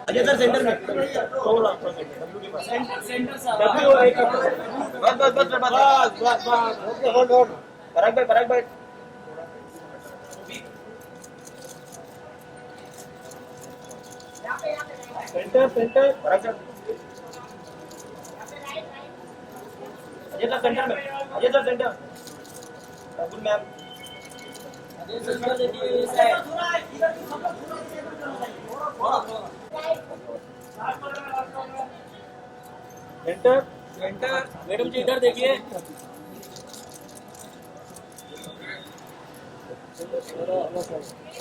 Ajay sir centre में थोड़ा centre बस ओके होल्ड पराग भाई सेंटर पराग सर अजय सर सेंटर में Ajay sir centre good ma'am Ajay sir देखिए सेंटर सेंटर मैडम जी इधर देखिए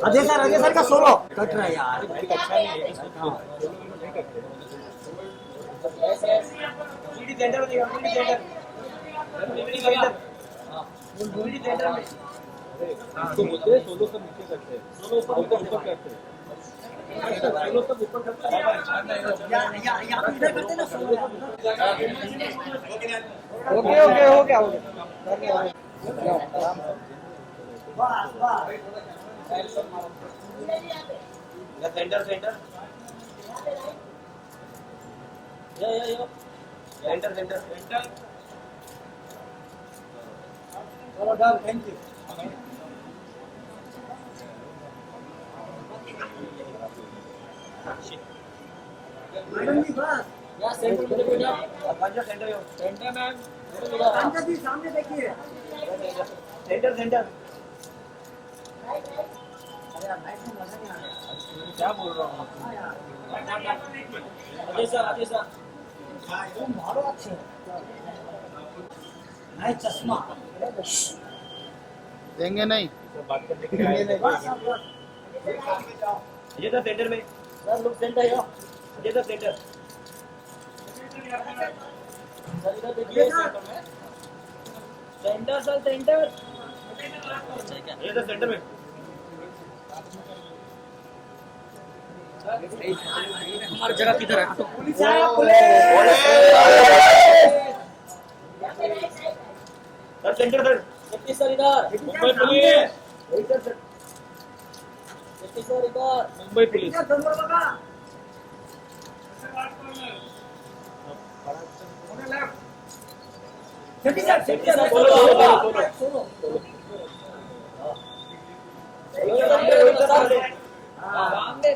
अजय सर का सोलो कट रहा है यार सेंटर में इसको बोलते हैं सोलो सब नीचे करते हैं सोलो ऊपर करते हैं सोलो सब ऊपर करते हैं या इधर करते हैं ना सोलो ओके हो गया वाह वाह सेंटर सेंटर चलो डन थैंक यू मैडम जी बस या सेंटर में देखो जा पंजा सेंटर मैम पंजा जी सामने देखिए सेंटर अरे यार लाइट में मजा नहीं आ रहा क्या बोल रहा हूं अजय सर तुम मारो अच्छे नहीं चश्मा देंगे नहीं बात करने के लिए ये तो सेंटर में सर लोग सेंटर हो ये तो सेंटर सर इधर देखिए सेंटर सर सेंटर ये तो सेंटर में हमारी जगह किधर है पुलिस आया सर सेंटर सर सर इधर मुंबई पुलिस सर इधर मुंबई पुलिस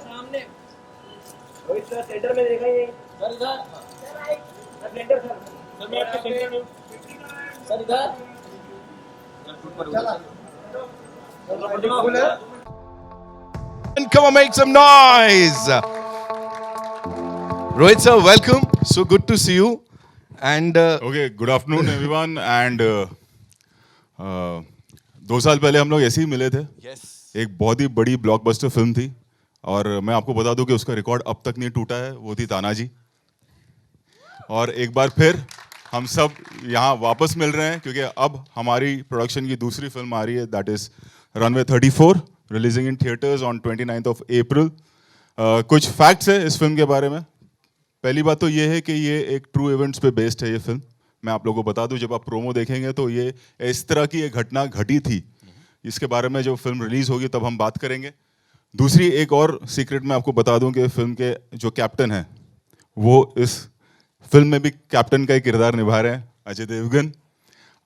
सामने रोहित सर सेंटर में देखा ये सर इधर सर सेंटर सर मैं आपके सेंटर में सर इधर And come on, make some noise. Rohit sir, welcome. So good to see you. And Okay, good afternoon everyone. And 2 साल पहले हम लोग ऐसे ही मिले थे. yes, एक बहुत ही बड़ी ब्लॉकबस्टर फिल्म थी और मैं आपको बता दूं कि उसका रिकॉर्ड अब तक नहीं टूटा है. वो थी तानाजी. और एक बार फिर हम सब यहाँ वापस मिल रहे हैं क्योंकि अब हमारी प्रोडक्शन की दूसरी फिल्म आ रही है. That is runway 34 releasing in theatres on 29th of April. कुछ फैक्ट्स है इस फिल्म के बारे में. पहली बात तो ये है कि ये एक ट्रू इवेंट्स पे बेस्ड है ये फिल्म. मैं आप लोगों को बता दूं, जब आप प्रोमो देखेंगे तो ये इस तरह की एक घटना घटी थी. इसके बारे में जब फिल्म रिलीज होगी तब हम बात करेंगे. दूसरी एक और सीक्रेट मैं आपको बता दूं कि फिल्म के जो कैप्टन हैं वो इस फिल्म में भी कैप्टन का ही किरदार निभा रहे हैं, अजय देवगन.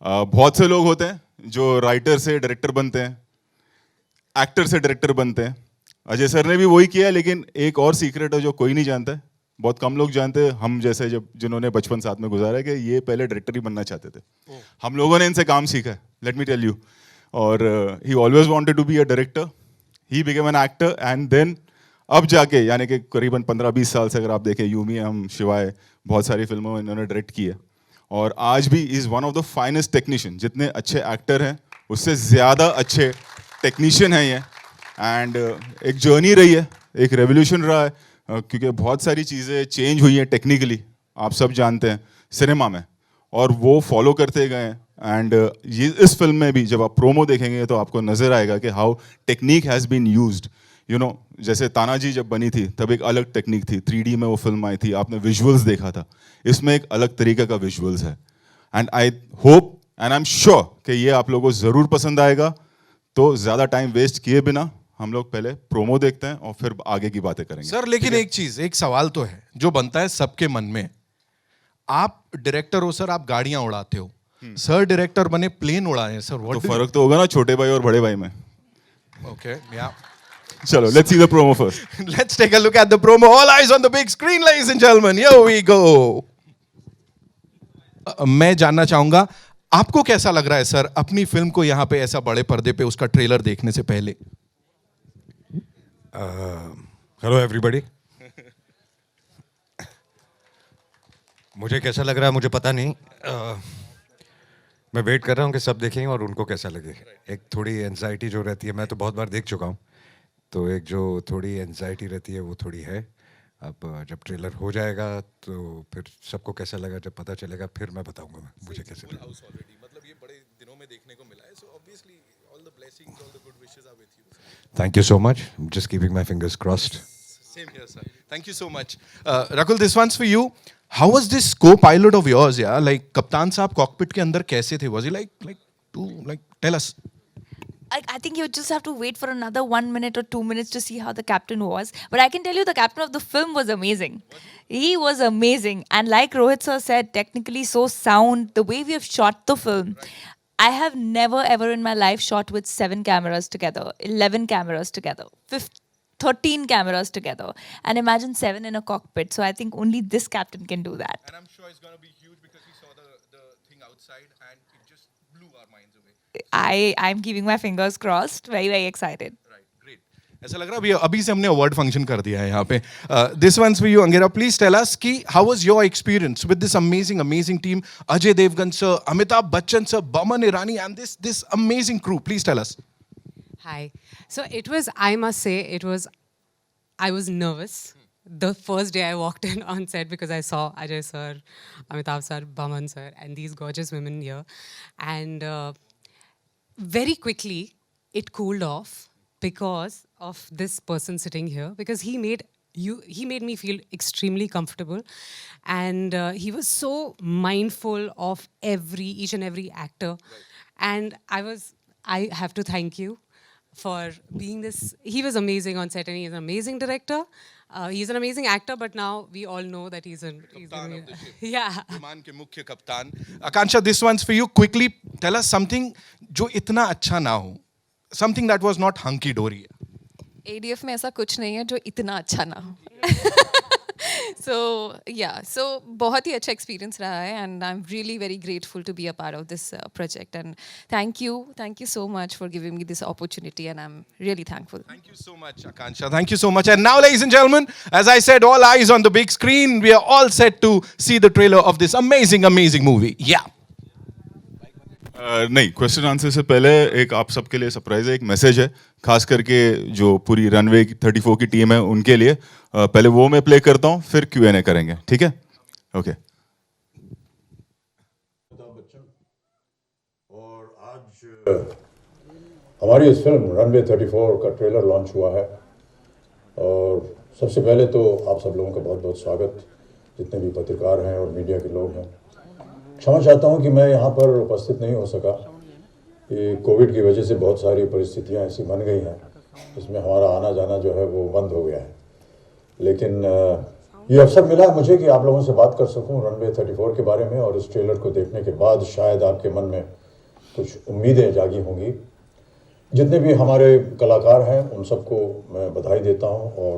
बहुत से लोग होते हैं जो राइटर से डायरेक्टर बनते हैं, एक्टर से डायरेक्टर बनते हैं. अजय सर ने भी वही किया. लेकिन एक और सीक्रेट है जो कोई नहीं जानता है, बहुत कम लोग जानते हैं, हम जैसे जब जिन्होंने बचपन साथ में गुजारा है, कि ये पहले डायरेक्टर ही बनना चाहते थे. हम लोगों ने इनसे काम सीखा है, लेट मी टेल यू. और he always wanted to be a director. He became an actor and then अब जाके, यानी कि करीबन 15-20 साल से अगर आप देखें, यूमी हम शिवाय बहुत सारी फिल्मों में इन्होंने डायरेक्ट की है. और आज भी is one of the finest technician. जितने अच्छे एक्टर हैं उससे ज़्यादा अच्छे टेक्नीशियन हैं ये. एंड एक जर्नी रही है, एक रेवोल्यूशन रहा है, क्योंकि बहुत सारी चीज़ें चेंज हुई हैं टेक्निकली, आप सब जानते हैं, सिनेमा में. और वो फॉलो करते गए हैं. एंड ये इस फिल्म में भी जब आप प्रोमो देखेंगे तो आपको नज़र आएगा कि how technique has been used. You know जैसे तानाजी जब बनी थी तब एक अलग टेक्निक थी, 3D में वो फिल्म आई थी, आपने विजुअल्स देखा था, इसमें एक अलग तरीके का विजुअल्स है। And I hope and I am sure कि ये आप लोगों को ज़रूर पसंद आएगा। तो ज़्यादा टाइम वेस्ट किए बिना हम लोग पहले प्रोमो देखते हैं और फिर आगे की बातें करेंगे। सर लेकिन एक चीज, एक सवाल तो है जो बनता है सबके मन में। आप डायरेक्टर हो सर, आप गाड़ियां उड़ाते हो, सर डायरेक्टर बने प्लेन उड़ाए हैं सर, तो फर्क तो होगा ना छोटे भाई और बड़े भाई में। ओके या चलो let's see the promo first. Let's take a look at the promo. All eyes on the big screen ladies and gentleman, here we go. मैं जानना चाहूंगा आपको कैसा लग रहा है सर अपनी फिल्म को यहां पे ऐसा बड़े पर्दे पे उसका ट्रेलर देखने से पहले? Hello everybody. मुझे कैसा लग रहा है मुझे पता नहीं। मैं वेट कर रहा हूँ कि सब देखें और उनको कैसा लगे। एक थोड़ी एंजाइटी जो रहती है, मैं तो बहुत बार देख चुका हूँ, तो एक जो थोड़ी एंजाइटी रहती है वो थोड़ी है। अब जब ट्रेलर हो जाएगा तो फिर सबको कैसा लगा जब पता चलेगा फिर मैं बताऊंगा मुझे कैसे लगा। मतलब ये बड़े दिनों में देखने को मिला है, so obviously all the blessings, all the good wishes are with you. Thank you so much, just keeping my fingers crossed. Same here, sir. Thank you so much. Rakul, this one's for you. How was this co-pilot of yours? Yeah, like Kaptan साहब cockpit के अंदर कैसे थे? Was he tell us. I think you just have to wait for another 1 minute or 2 minutes to see how the captain was. But I can tell you the captain of the film was amazing. He was amazing. And like Rohit sir said, technically so sound, the way we have shot the film. I have never ever in my life shot with 7 cameras together, 11 cameras together, 13 cameras together. And imagine 7 in a cockpit. So I think only this captain can do that. And I'm sure it's going to be huge because we saw the thing outside and it just blew our minds away. I'm keeping my fingers crossed. Very, very excited. Right, great. ऐसा लग रहा है अभी से हमने award function कर दिया है यहाँ पे। This one's for you, Angera. Please tell us कि how was your experience with this amazing team? Ajay Devgan sir, Amitabh Bachchan sir, Boman Irani, and this amazing crew. Please tell us. Hi. So it was, I must say, I was nervous the first day I walked in on set because I saw Ajay sir, Amitabh sir, Boman sir, and these gorgeous women here. And very quickly, it cooled off because of this person sitting here, because he made me feel extremely comfortable, and he was so mindful of each and every actor. Right. And I have to thank you for being this. He was amazing on set, and he is an amazing director. He's an amazing actor, but now we all know that he's of the ship. Yeah. विमान के मुख्य कप्तान. Akansha, this one's for you. Quickly tell us something जो इतना अच्छा ना हो. Something that was not hunky dory. ADF में ऐसा कुछ नहीं है जो इतना अच्छा ना हो. So बहुत ही अच्छा experience रहा है, and I'm really very grateful to be a part of this project, and thank you so much for giving me this opportunity, and I'm really thankful. Thank you so much, Akansha. Thank you so much. And now, ladies and gentlemen, as I said, all eyes on the big screen. We are all set to see the trailer of this amazing movie. Yeah. नहीं, question answer से पहले एक आप सबके लिए surprise है, एक message है, खास करके जो पूरी रनवे 34 की टीम है उनके लिए। पहले वो मैं प्ले करता हूँ, फिर Q&A करेंगे, ठीक है? ओके। और आज हमारी इस फिल्म रनवे 34 का ट्रेलर लॉन्च हुआ है, और सबसे पहले तो आप सब लोगों का बहुत बहुत स्वागत, जितने भी पत्रकार हैं और मीडिया के लोग हैं। क्षमा चाहता हूं कि मैं यहां पर उपस्थित नहीं हो सका। ये कोविड की वजह से बहुत सारी परिस्थितियां ऐसी बन गई हैं जिसमें हमारा आना जाना जो है वो बंद हो गया है, लेकिन ये अवसर मिला है मुझे कि आप लोगों से बात कर सकूं रनवे 34 के बारे में, और इस ट्रेलर को देखने के बाद शायद आपके मन में कुछ उम्मीदें जागी होंगी। जितने भी हमारे कलाकार हैं उन सबको मैं बधाई देता हूँ, और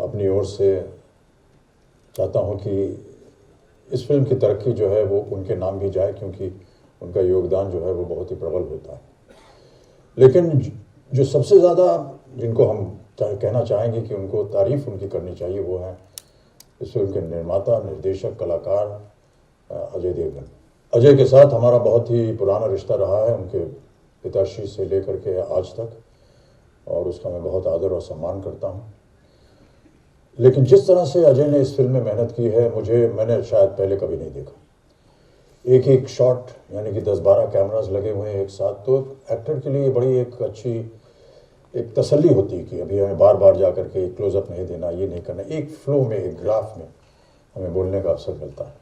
अपनी ओर से चाहता हूँ कि इस फिल्म की तरक्की जो है वो उनके नाम भी जाए, क्योंकि उनका योगदान जो है वो बहुत ही प्रबल होता है। लेकिन जो सबसे ज़्यादा जिनको हम कहना चाहेंगे कि उनको तारीफ़ उनकी करनी चाहिए, वो हैं इस फिल्म के निर्माता, निर्देशक, कलाकार अजय देवगन। अजय के साथ हमारा बहुत ही पुराना रिश्ता रहा है, उनके पिताश्री से लेकर के आज तक, और उसका मैं बहुत आदर और सम्मान करता हूँ। लेकिन जिस तरह से अजय ने इस फिल्म में मेहनत की है, मैंने शायद पहले कभी नहीं देखा। एक शॉट यानी कि 10-12 कैमरास लगे हुए हैं एक साथ, तो एक्टर के लिए बड़ी एक अच्छी एक तसल्ली होती कि अभी हमें बार बार जा कर के क्लोजअप नहीं देना, ये नहीं करना, एक फ्लो में, एक ग्राफ में हमें बोलने का अवसर मिलता है।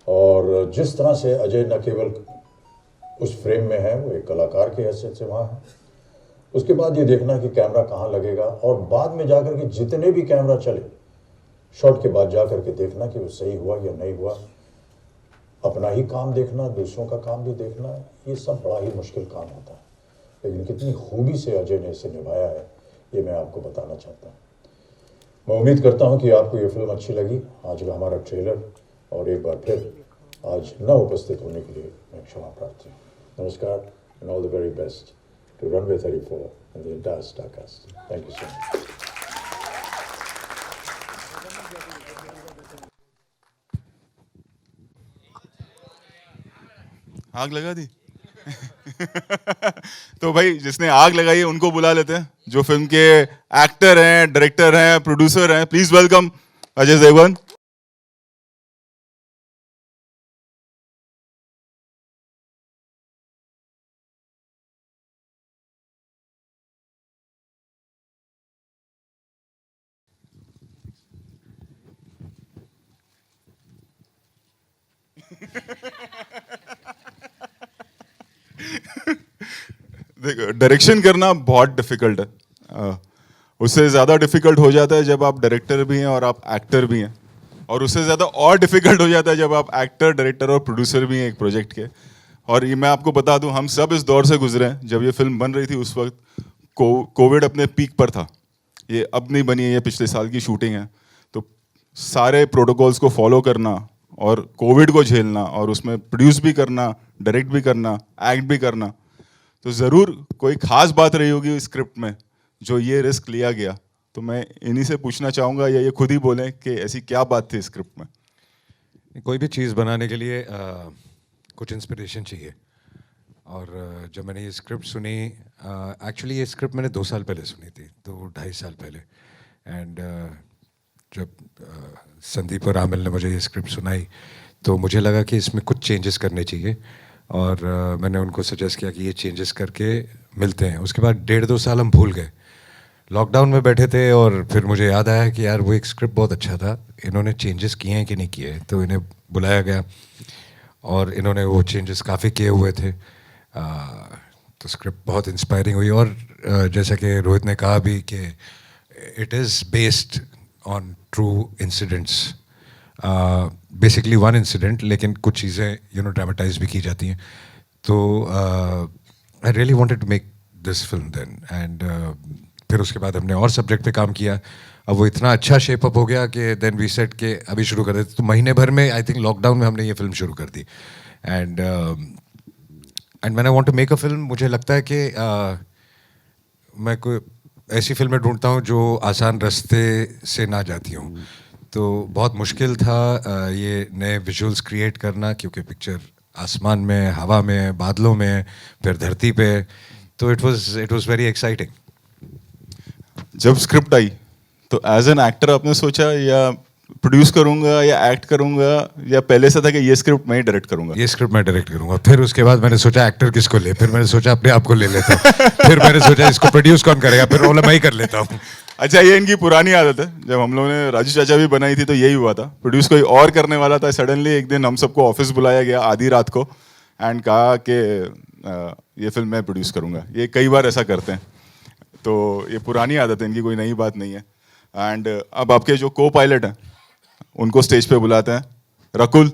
और जिस तरह से अजय न केवल उस फ्रेम में है, वो एक कलाकार की हैसियत से वहाँ है। उसके बाद ये देखना कि कैमरा कहाँ लगेगा, और बाद में जाकर के जितने भी कैमरा चले, शॉट के बाद जाकर के देखना कि वो सही हुआ या नहीं हुआ। अपना ही काम देखना, दूसरों का काम भी देखना, ये सब बड़ा ही मुश्किल काम होता है, लेकिन कितनी खूबी से अजय ने इसे निभाया है, ये मैं आपको बताना चाहता हूँ। मैं उम्मीद करता हूँ कि आपको ये फिल्म अच्छी लगी। आज का हमारा ट्रेलर, और एक बार फिर आज न उपस्थित होने के लिए मैं क्षमा प्रार्थी हूँ। नमस्कार and all the very best to runway 34 and the entire star cast. Thank you so much. आग लगा दी। तो भाई जिसने आग लगाई है उनको बुला लेते हैं, जो फिल्म के एक्टर हैं, डायरेक्टर हैं, प्रोड्यूसर हैं। Please welcome Ajay Devgn. देखो, डायरेक्शन करना बहुत डिफिकल्ट है। उससे ज़्यादा डिफिकल्ट हो जाता है जब आप डायरेक्टर भी हैं और आप एक्टर भी हैं, और उससे ज़्यादा और डिफिकल्ट हो जाता है जब आप एक्टर, डायरेक्टर और प्रोड्यूसर भी हैं एक प्रोजेक्ट के। और ये मैं आपको बता दूं, हम सब इस दौर से गुजरे हैं। जब ये फिल्म बन रही थी उस वक्त कोविड अपने पीक पर था। ये अब नहीं बनी है, ये पिछले साल की शूटिंग है। तो सारे प्रोटोकॉल्स को फॉलो करना और कोविड को झेलना, और उसमें प्रोड्यूस भी करना, डायरेक्ट भी करना, एक्ट भी करना, तो ज़रूर कोई खास बात रही होगी स्क्रिप्ट में जो ये रिस्क लिया गया। तो मैं इन्हीं से पूछना चाहूँगा, या ये खुद ही बोलें कि ऐसी क्या बात थी स्क्रिप्ट में। कोई भी चीज़ बनाने के लिए कुछ इंस्पिरेशन चाहिए। और जब मैंने ये स्क्रिप्ट सुनी, एक्चुअली ये स्क्रिप्ट मैंने 2 साल पहले सुनी थी, 2-2.5 साल पहले। एंड जब संदीप और आमिल ने मुझे ये स्क्रिप्ट सुनाई, तो मुझे लगा कि इसमें कुछ चेंजेस करने चाहिए। और मैंने उनको सजेस्ट किया कि ये चेंजेस करके मिलते हैं। उसके बाद 1.5-2 साल हम भूल गए, लॉकडाउन में बैठे थे। और फिर मुझे याद आया कि यार वो एक स्क्रिप्ट बहुत अच्छा था, इन्होंने चेंजेस किए हैं कि नहीं किए हैं। तो इन्हें बुलाया गया और इन्होंने वो चेंजेस काफ़ी किए हुए थे। तो स्क्रिप्ट बहुत इंस्पायरिंग हुई। और जैसा कि रोहित ने कहा भी कि it is based on true incidents, basically one incident, लेकिन कुछ चीज़ें ड्रामेटाइज भी की जाती हैं। तो I really wanted to make this film then. And फिर उसके बाद हमने और सब्जेक्ट पे काम किया। अब वो इतना अच्छा शेप अप हो गया कि देन वी सेट के अभी शुरू कर देते। तो महीने भर में, आई थिंक लॉकडाउन में, हमने ये फिल्म शुरू कर दी। And when I want to make a film, मुझे लगता है कि मैं कोई ऐसी फिल्में ढूंढता हूँ जो आसान रास्ते से ना जाती हूँ। तो बहुत मुश्किल था ये नए विजुअल्स क्रिएट करना, क्योंकि पिक्चर आसमान में, हवा में, बादलों में, फिर धरती पे। तो इट वाज वेरी एक्साइटिंग। जब स्क्रिप्ट आई तो एज एन एक्टर आपने सोचा या प्रोड्यूस करूंगा या एक्ट करूंगा, या पहले से था कि ये स्क्रिप्ट मैं ही डायरेक्ट करूंगा? ये स्क्रिप्ट मैं डायरेक्ट करूंगा। फिर उसके बाद मैंने सोचा एक्टर किसको ले, फिर मैंने सोचा अपने आप को ले लेता हूँ। फिर मैंने सोचा इसको प्रोड्यूस कौन करेगा, फिर बोला मैं ही कर लेता हूँ। अच्छा, ये इनकी पुरानी आदत है। जब हम लोगों ने राजू चाचा भी बनाई थी तो यही हुआ था, प्रोड्यूस कोई और करने वाला था। सडनली एक दिन हम सबको ऑफिस बुलाया गया आधी रात को, एंड कहा कि ये फिल्म मैं प्रोड्यूस करूंगा। ये कई बार ऐसा करते हैं, तो ये पुरानी आदत है इनकी, कोई नई बात नहीं है। एंड अब आपके जो को पायलट हैं उनको स्टेज पे बुलाते हैं। Rakul,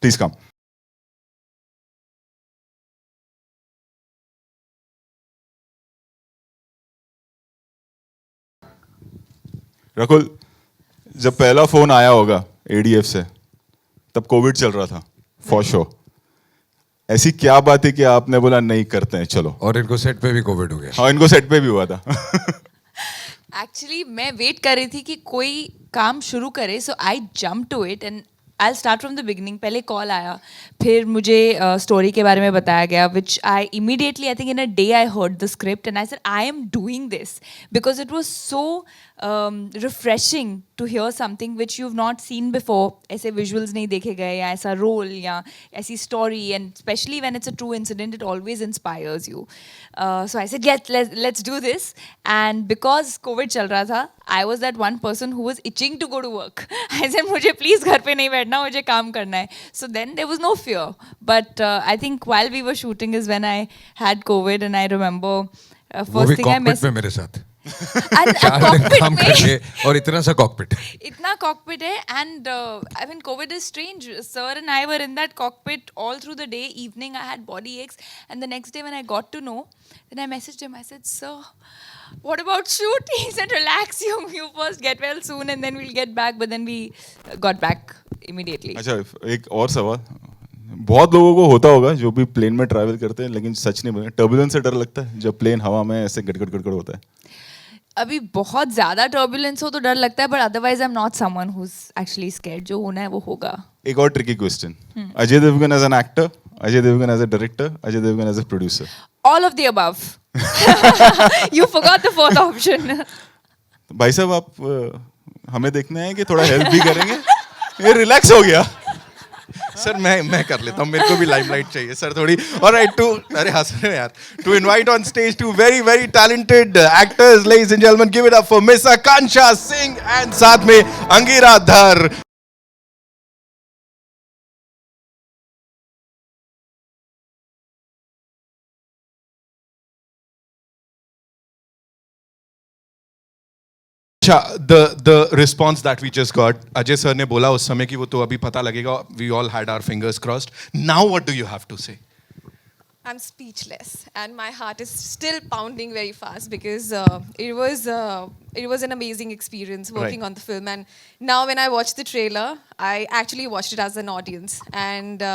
please come. रकुल, जब पहला फोन आया होगा एडीएफ से, तब कोविड चल रहा था फॉर श्योर। ऐसी क्या बात है कि आपने बोला नहीं करते हैं चलो? और इनको सेट पे भी कोविड हो गया। हाँ, इनको सेट पे भी हुआ था। एक्चुअली मैं वेट कर रही थी कि कोई काम शुरू करे, so I jump to it and I start from the beginning. पहले कॉल आया, फिर मुझे स्टोरी के बारे में बताया गया, which I immediately, I think in a day I heard the script and I said I am doing this because it was so refreshing to hear something which you've not seen before. ऐसे visuals नहीं देखे गए या ऐसा role या ऐसी story, and especially when it's a true incident, it always inspires you. So I said, let's do this. And because COVID चल रहा था, I was that one person who was itching to go to work. I said, मुझे please घर पे नहीं बैठना, मुझे काम करना है. So then there was no fear. But I think while we were shooting is when I had COVID, and I remember वो first भी thing I कॉकपिट में messaged. मेरे साथ And a 4 दिन cockpit काम में करके, और इतना सा कॉकपिट. इतना cockpit है, and I mean COVID is strange. Sir and I were in that cockpit all through the day. Evening I had body aches, and the next day when I got to know, then I messaged him. I said, "Sir, what about shoot?" He said, "Relax, you first get well soon, and then we'll get back." But then we got back immediately. अच्छा, एक और सवाल. बहुत लोगों को होता होगा जो भी प्लेन में ट्रैवल करते हैं, लेकिन सच नहीं बोले, टर्बुलेंस से डर लगता है जब प्लेन हवा में ऐसे गड़गड़ गड़गड़ होता है. अभी बहुत ज़्यादा turbulence हो तो डर लगता है, but otherwise I'm not someone who's actually scared. जो होना है वो होगा. एक और tricky question. Ajay Devgn as an actor, Ajay Devgn as a director, Ajay Devgn as a producer. All of the above. You forgot the fourth option. भाई साहब, आप हमें देखना है कि थोड़ा हेल्प भी करेंगे? ये रिलैक्स हो गया. सर मैं कर लेता हूँ, मेरे को भी लाइमलाइट चाहिए सर थोड़ी. ऑलराइट, टू अरे हंस रहे हो यार. To invite on stage to very very talented actors, ladies and gentleman, give it up for miss Akanksha Singh and साथ में अंगिरा धर. अच्छा, the response that we just got, Ajay sir ने बोला उस समय कि वो तो अभी पता लगेगा. We all had our fingers crossed. Now what do you have to say? I'm speechless, and my heart is still pounding very fast because it was an amazing experience working Right. on the film. And now when I watched the trailer, I actually watched it as an audience, and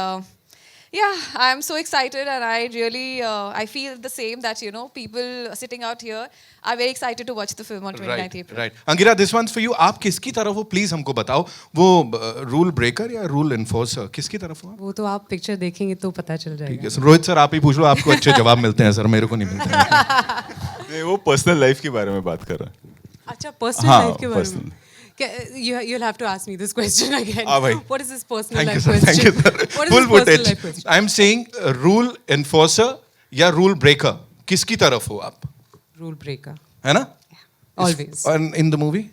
yeah, I'm so excited, and I really I feel the same that people sitting out here are very excited to watch the film on 29th April. Right. Angira, this one's for you. आप किसकी तरफ हो, please हमको बताओ. वो rule breaker या rule enforcer, किसकी तरफ हो आप? वो तो आप पिक्चर देखेंगे तो पता चल ठीक जाएगा. है, रोहित सर आप ही पूछ लो, आपको अच्छे जवाब मिलते हैं सर, मेरे को नहीं मिलते हैं. नहीं, वो पर्सनल लाइफ के बारे में बात कर रहा है. अच्छा, पर्सनल हाँ, लाइफ के बारे में. personal. You'll have to ask me this question again. भाई. What is this personal Thank you life sir, question? thank you sir. What is Full this personal footage. life question? I'm saying rule enforcer या rule breaker, किसकी तरफ हो आप? Rule breaker. है ना? Always. And in the movie?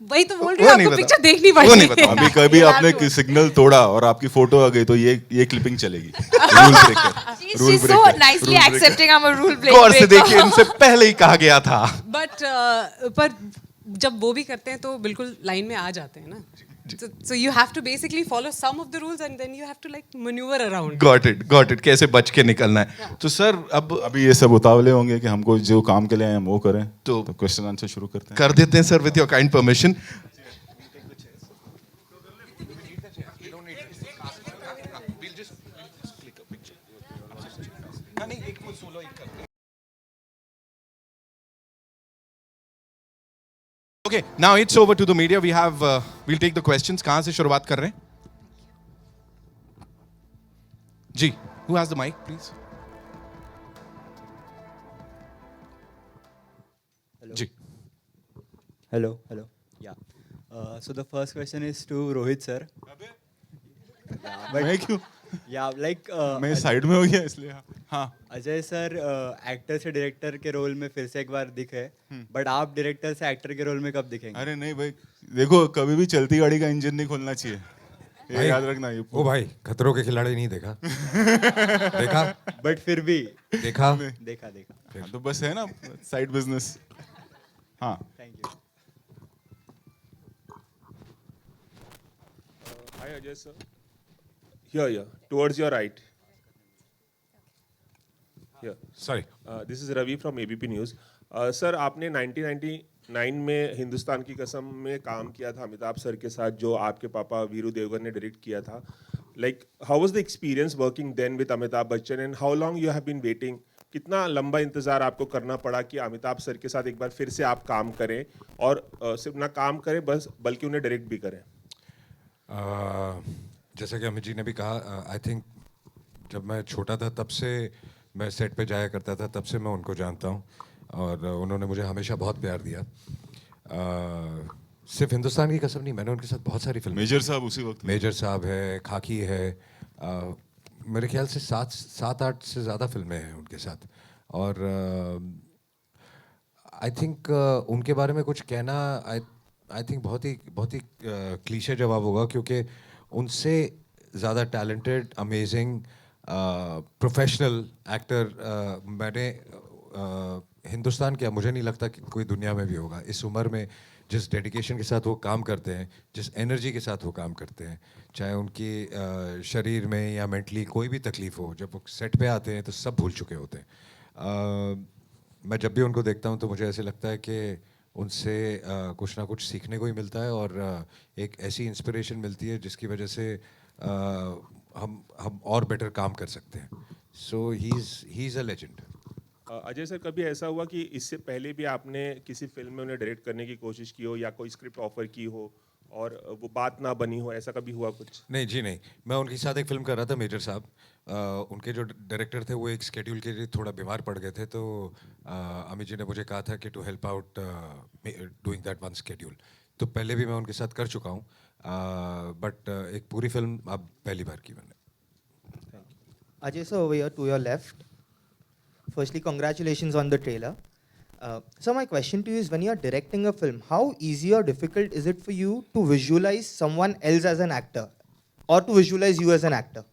वही तो बोल रही वो हूँ, नहीं आपको बता. पिक्चर देखनी वो नहीं पड़ेगी. बताओ. अभी कभी आपने सिग्नल तोड़ा और आपकी फोटो आ गई तो ये क्लिपिंग चलेगी. Rule breaker. She's so nicely accepting I'm a rule गौर से breaker. देखिए, इनसे पहले ही कहा गया था. पर जब वो भी करते हैं तो बिल्कुल लाइन में आ जाते हैं ना. So you have to basically follow some of the rules, and then you have to like maneuver around. Got it. कैसे बच के निकलना है. तो सर अभी ये सब उतावले होंगे कि हमको जो काम के लिए आए हम वो करें, तो क्वेश्चन आंसर शुरू करते हैं. कर देते हैं sir, with your kind permission. Okay, now it's over to the media. We have, we'll take the questions. कहाँ से शुरुआत कर रहे हैं? जी, who has the mic, please? Ji. Hello. Yeah. So the first question is to Rohit sir. मैं क्यों? Yeah, like मैं side में हो गया इसलिए. हाँ. अजय सर एक्टर से डायरेक्टर के रोल में फिर से एक बार दिखे, बट आप डायरेक्टर से एक्टर के रोल में कब दिखेंगे? अरे नहीं भाई, देखो कभी भी चलती गाड़ी का इंजन नहीं खोलना चाहिए. ये याद रखना. ये ओ भाई, खतरों के खिलाड़ी नहीं देखा? देखा? बट फिर भी देखा? देखा. हाँ, तो बस है ना, साइड बिजनेस. हाँ. Thank you. Hi Ajay sir. Here, towards your right. Here. Sorry. This is Ravi from ABP News. Sir, आपने 1999 में हिंदुस्तान की कसम में काम किया था अमिताभ सर के साथ, जो आपके पापा वीरू देवगन ने डायरेक्ट किया था. Like, how was the experience working then with Amitabh Bachchan, and how long you have been waiting? कितना लंबा इंतजार आपको करना पड़ा कि अमिताभ सर के साथ एक बार फिर से आप काम करें, और सिर्फ ना काम करें बस, बल्कि उन्हें डायरेक्ट भी करें? जैसा कि अमित जी ने भी कहा, आई थिंक जब मैं छोटा था तब से मैं सेट पे जाया करता था, तब से मैं उनको जानता हूँ, और उन्होंने मुझे हमेशा बहुत प्यार दिया. सिर्फ हिंदुस्तान की कसम नहीं, मैंने उनके साथ बहुत सारी फिल्में मेजर साहब उसी वक्त मेजर साहब है, खाकी है, मेरे ख्याल से 7-8 से ज़्यादा फिल्में हैं उनके साथ। और आई थिंक उनके बारे में कुछ कहना आई थिंक बहुत ही क्लीशे जवाब होगा, क्योंकि उनसे ज़्यादा टैलेंटेड, अमेजिंग, प्रोफेशनल एक्टर मैंने हिंदुस्तान क्या, मुझे नहीं लगता कि कोई दुनिया में भी होगा। इस उम्र में जिस डेडिकेशन के साथ वो काम करते हैं, जिस एनर्जी के साथ वो काम करते हैं, चाहे उनकी शरीर में या मेंटली कोई भी तकलीफ हो, जब वो सेट पे आते हैं तो सब भूल चुके होते हैं। मैं जब भी उनको देखता हूँ तो मुझे ऐसे लगता है कि उनसे कुछ ना कुछ सीखने को ही मिलता है, और एक ऐसी इंस्पिरेशन मिलती है जिसकी वजह से हम और बेटर काम कर सकते हैं। So he is a legend. Ajay sir, कभी ऐसा हुआ कि इससे पहले भी आपने किसी फिल्म में उन्हें डायरेक्ट करने की कोशिश की हो या कोई स्क्रिप्ट ऑफर की हो और वो बात ना बनी हो, ऐसा कभी हुआ कुछ? नहीं जी, नहीं। मैं उनके साथ एक फिल्म कर रहा था, मेजर साहब। उनके जो डायरेक्टर थे वो एक स्केड्यूल के लिए थोड़ा बीमार पड़ गए थे, तो अमित जी ने मुझे कहा था कि to help out doing that one schedule. तो पहले भी मैं उनके साथ कर चुका हूँ, बट एक पूरी फिल्म अब पहली बार की मैंने। Ajay sir, over here to your left. Firstly, congratulations on the trailer. So my question to you is, when you are directing a film, how easy or difficult is it for you to visualize someone else as an actor, or to visualize you as an actor?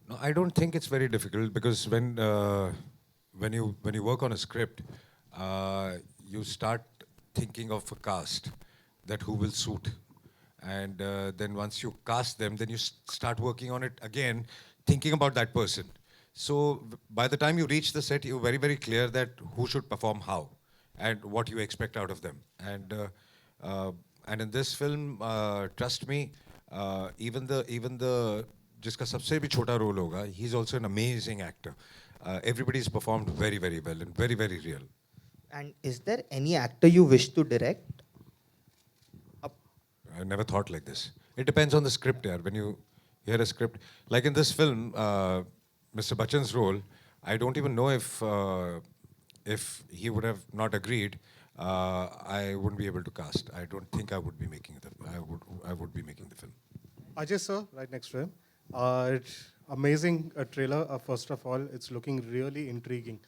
No, I don't think it's very difficult, because when you work on a script, you start thinking of a cast that who will suit, and then once you cast them, then you start working on it again, thinking about that person. So by the time you reach the set, you're very, very clear that who should perform how and what you expect out of them. And in this film, trust me, even the जिसका सबसे भी छोटा role होगा, he's also an amazing actor. Everybody's performed very, very well and very, very real. And is there any actor you wish to direct? I never thought like this. It depends on the script, yaar. When you hear a script, like in this film, Mr. Bachchan's role, I don't even know if he would have not agreed, I wouldn't be able to cast. I don't think I would be making I would be making the film. Ajay sir, right next to him. Amazing trailer. First of all, it's looking really intriguing.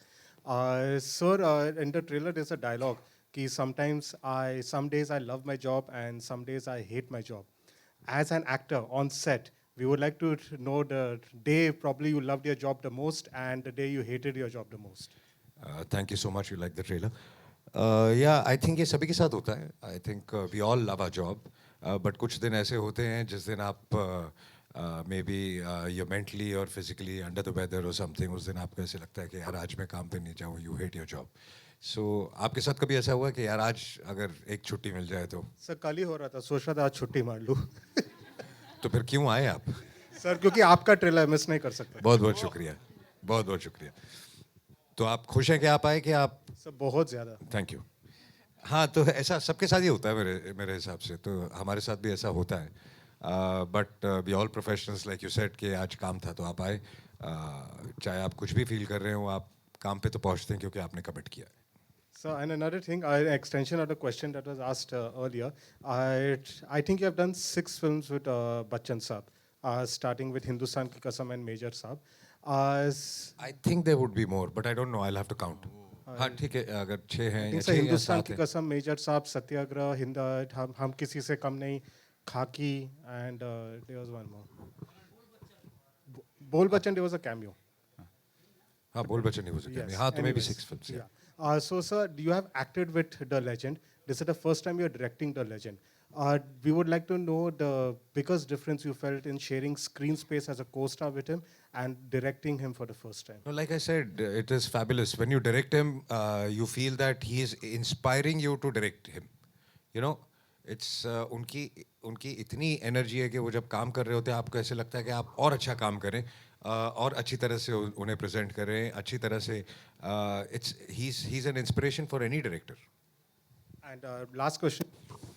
Sir, in the trailer there's a dialogue. Some days I love my job and some days I hate my job. As an actor on set, we would like to know the day probably you loved your job the most and the day you hated your job the most. Thank you so much. You like the trailer. Yeah, I think ये सभी के साथ होता है. I think we all love our job, but कुछ दिन ऐसे होते हैं जिस दिन आप maybe you're mentally or physically under the weather or something. उस दिन आपको ऐसे लगता है कि यार आज मैं काम पे नहीं जाऊँ. You hate your job. So आपके साथ कभी ऐसा हुआ कि यार आज अगर एक छुट्टी मिल जाए तो? सर कल ही हो रहा था, सोच रहा था आज छुट्टी मार लूँ. तो फिर क्यों आए आप? सर क्योंकि आपका ट्रेलर मिस नहीं कर सकता. बहुत बहुत शुक्रिया, बहुत बहुत शुक्रिया. तो आप खुश हैं कि आप आए कि आप? सर बहुत ज़्यादा. Thank you. हाँ, तो ऐसा सबके साथ ही होता है मेरे हिसाब से, तो हमारे साथ भी ऐसा होता है. But we all professionals, like you said कि आज काम था तो आप आए. चाहे आप कुछ भी फील कर रहे हो, आप काम पे तो पहुँचते हैं क्योंकि आपने कमिट किया है. So, and another thing, an extension of the question that was asked earlier, I think you have done 6 films with Bachchan Saab, starting with Hindustan Ki Kasam and Major Saab. I think there would be more, but I don't know. I'll have to count. हाँ ठीक है, अगर 6 हैं या 6 या 7 हैं. हिंदुस्तान की कसम, मेजर साहब, सत्याग्रह, हम किसी से कम नहीं, खाकी, and there was one more. Bol Bachchan, there was a cameo. हाँ, बोल बच्चन ही was a cameo. हाँ, तो maybe 6 films. Yeah. So, sir, you have acted with the legend. This is the first time you are directing the legend. We would like to know the biggest difference you felt in sharing screen space as a co-star with him and directing him for the first time. No, like I said, it is fabulous. When you direct him, you feel that he is inspiring you to direct him. You know, it's उनकी इतनी energy है कि वो जब काम कर रहे होते हैं आपको ऐसे लगता है कि आप और अच्छा काम करें, और अच्छी तरह से उन्हें प्रेजेंट करें, अच्छी तरह से. He's an inspiration for any director. And last question.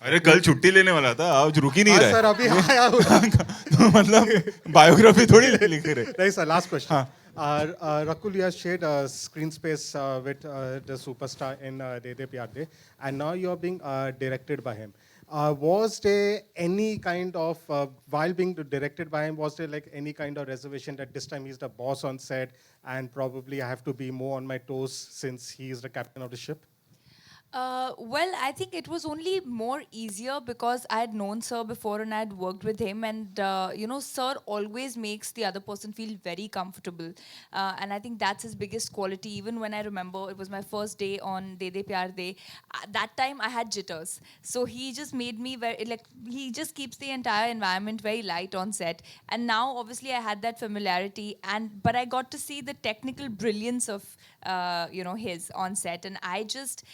अरे कल छुट्टी लेने वाला था, आज रुक ही नहीं रहा है. सर अभी आया हूँ. तो मतलब बायोग्राफी थोड़ी लिख रहे. नहीं sir, last question. Rakul, you have shared screen space with the superstar in De De Pyar De, and now you're being directed by him. Was there any kind of, while being directed by him, was there like any kind of reservation that this time he's the boss on set and probably I have to be more on my toes since he is the captain of the ship? Well, I think it was only more easier because I had known Sir before and I had worked with him, and you know, Sir always makes the other person feel very comfortable, and I think that's his biggest quality. Even when I remember it was my first day on De De Pyar De, that time I had jitters, so he just made me very like he just keeps the entire environment very light on set. And now, obviously, I had that familiarity, but I got to see the technical brilliance of you know, his on set, and I just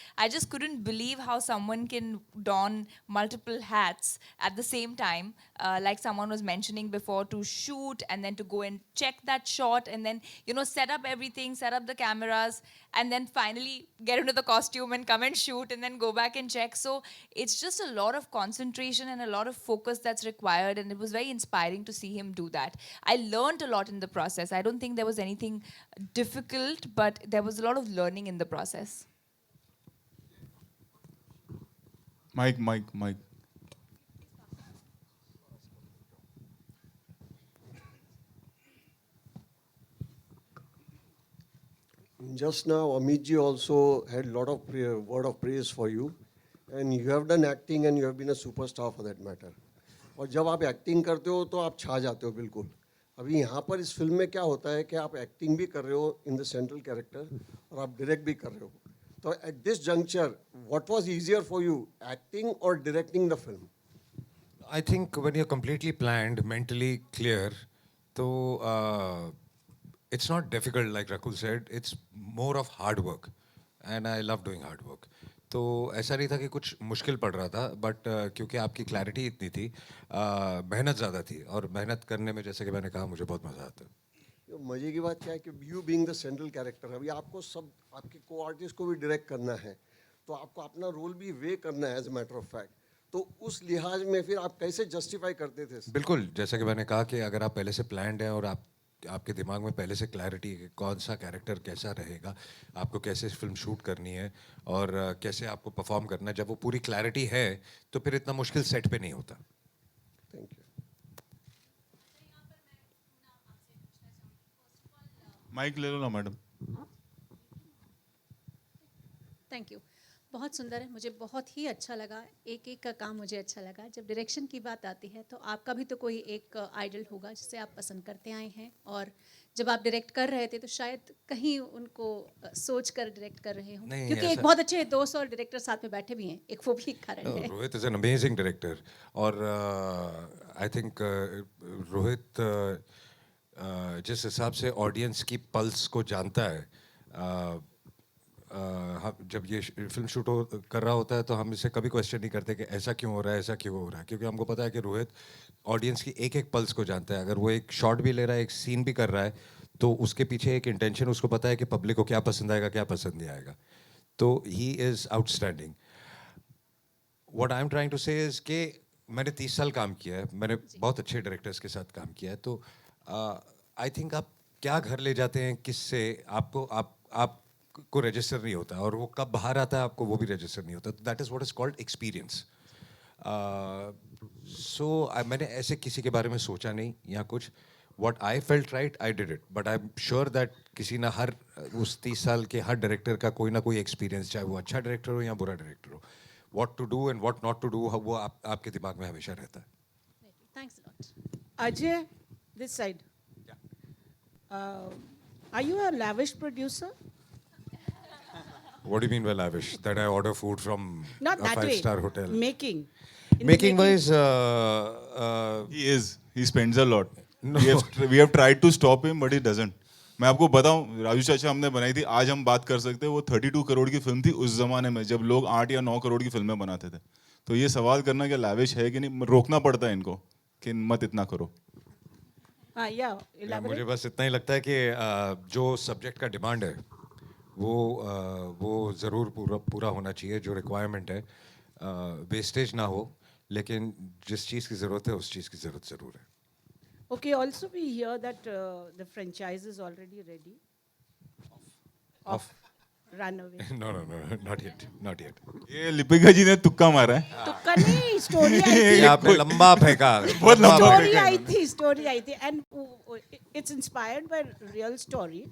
couldn't believe how someone can don multiple hats at the same time, like someone was mentioning before, to shoot and then to go and check that shot and then, you know, set up everything, set up the cameras, and then finally get into the costume and come and shoot and then go back and check. So it's just a lot of concentration and a lot of focus that's required, and it was very inspiring to see him do that. I learned a lot in the process. I don't think there was anything difficult, but there was a lot of learning in the process. Mike. Just now, Amit ji also had a lot of word of praise for you, and you have done acting and you have been a superstar for that matter. और जब आप acting करते हो तो आप छा जाते हो बिल्कुल. अभी यहाँ पर इस फिल्म में क्या होता है कि आप एक्टिंग भी कर रहे हो इन द सेंट्रल कैरेक्टर और आप डायरेक्ट भी कर रहे हो. तो at this juncture what was easier for you, acting और directing the film? I think when you're completely planned, mentally clear, so it's not difficult like Rakul said. It's more of hard work, and I love doing hard work. तो ऐसा नहीं था कि कुछ मुश्किल पड़ रहा था, बट क्योंकि आपकी क्लैरिटी इतनी थी, मेहनत ज़्यादा थी, और मेहनत करने में जैसे कि मैंने कहा मुझे बहुत मज़ा आता है. मजे की बात क्या है कि you being the central character, अभी आपको सब आपके को आर्टिस्ट को भी डायरेक्ट करना है, तो आपको अपना रोल भी वे करना है as a matter of fact. तो उस लिहाज में फिर आप कैसे जस्टिफाई करते थे? बिल्कुल, जैसा कि मैंने कहा कि अगर आप पहले से प्लान्ड हैं और आपके दिमाग में पहले से क्लैरिटी है कि कौन सा कैरेक्टर कैसा रहेगा, आपको कैसे फिल्म शूट करनी है और कैसे आपको परफॉर्म करना है, जब वो पूरी क्लैरिटी है तो फिर इतना मुश्किल सेट पे नहीं होता. Thank you. माइक ले लो ना मैडम. Thank you. बहुत सुंदर है, मुझे बहुत ही अच्छा लगा. एक एक का काम मुझे अच्छा लगा. जब डायरेक्शन की बात आती है तो आपका भी तो कोई एक आइडल होगा जिसे आप पसंद करते आए हैं, और जब आप डायरेक्ट कर रहे थे तो शायद कहीं उनको सोच कर डायरेक्ट कर रहे हो, क्योंकि एक बहुत अच्छे दोस्त और डायरेक्टर साथ में बैठे भी हैं, एक वो भी एक कारण है. Rohit is an amazing director, और आई थिंक रोहित जिस हिसाब से ऑडियंस की पल्स को जानता है, जब ये फिल्म शूट कर रहा होता है तो हम इसे कभी क्वेश्चन नहीं करते कि ऐसा क्यों हो रहा है, ऐसा क्यों हो रहा है, क्योंकि हमको पता है कि रोहित ऑडियंस की एक एक पल्स को जानता है. अगर वो एक शॉट भी ले रहा है, एक सीन भी कर रहा है, तो उसके पीछे एक इंटेंशन, उसको पता है कि पब्लिक को क्या पसंद आएगा, क्या पसंद नहीं आएगा. तो he is outstanding. What I am trying to say is कि मैंने 30 साल काम किया है, मैंने बहुत अच्छे डायरेक्टर्स के साथ काम किया है, तो आई थिंक आप क्या घर ले जाते हैं किससे, आपको रजिस्टर नहीं होता, और वो कब बाहर आता है आपको वो भी रजिस्टर नहीं होता. That is what is called experience. So मैंने ऐसे किसी के बारे में सोचा नहीं या कुछ. What I felt right I did it, but I am sure that किसी ना हर उस 30 साल के हर डायरेक्टर का कोई ना कोई एक्सपीरियंस, चाहे वो अच्छा डायरेक्टर हो या बुरा डायरेक्टर हो, what to do and what not to do, वो आपके दिमाग में हमेशा रहता है. Thanks a lot. Ajay, this side. Are you a lavish producer? What do you mean by lavish? That I order food from Not a that way. 5-star hotel? Making. Making wise, he is. He spends a lot. We have tried to stop him, but he doesn't. मैं आपको बताऊं, राजू चाचा हमने बनाई थी, आज हम बात कर सकते हैं, वो 32 करोड़ की फिल्म थी उस जमाने में जब लोग 8 या 9 करोड़ की फिल्में बनाते थे. तो ये सवाल करना कि लाविश है कि नहीं, रोकना पड़ता है इनको कि मत इतना करो. मुझे बस इतना ही लगता है कि जो सब्जेक्ट का डिमांड है वो ज़रूर पूरा होना चाहिए, जो रिक्वायरमेंट है, वेस्टेज ना हो, लेकिन जिस चीज़ की ज़रूरत है उस चीज़ की ज़रूरत ज़रूर है. Okay, also we hear that the franchise is already ready. Of Runaway. no, not yet, not yet. ये लिपिका जी ने तुक्का मारा है. तुक्का नहीं, story आई थी. ये आपने लंबा फेंका. बहुत लंबा Story फेंका. आई थी, story आई थी, and it's inspired by real story.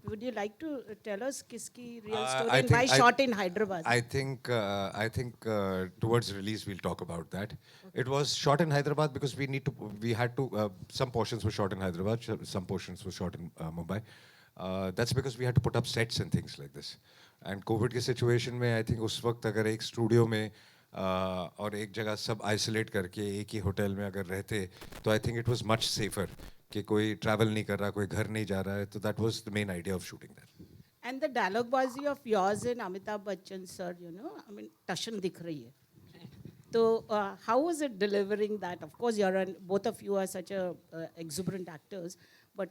Would you like to tell us kiski real story and why shot in Hyderabad? I think towards release we'll talk about that. It was shot in Hyderabad because we had to some portions were shot in Hyderabad, some portions were shot in Mumbai. That's because we had to put up sets and things like this. And COVID के situation में I think उस वक्त अगर एक studio में और एक जगह सब isolate करके एक ही hotel में अगर रहते तो I think it was much safer कि कोई travel नहीं कर रहा, कोई घर नहीं जा रहा है. तो that was the main idea of shooting that. And the dialogue bazi of yours and Amitabh Bachchan sir, you know, I mean, tashan dikh rahi hai. So how was it delivering that? Of course, both of you are such a exuberant actors, but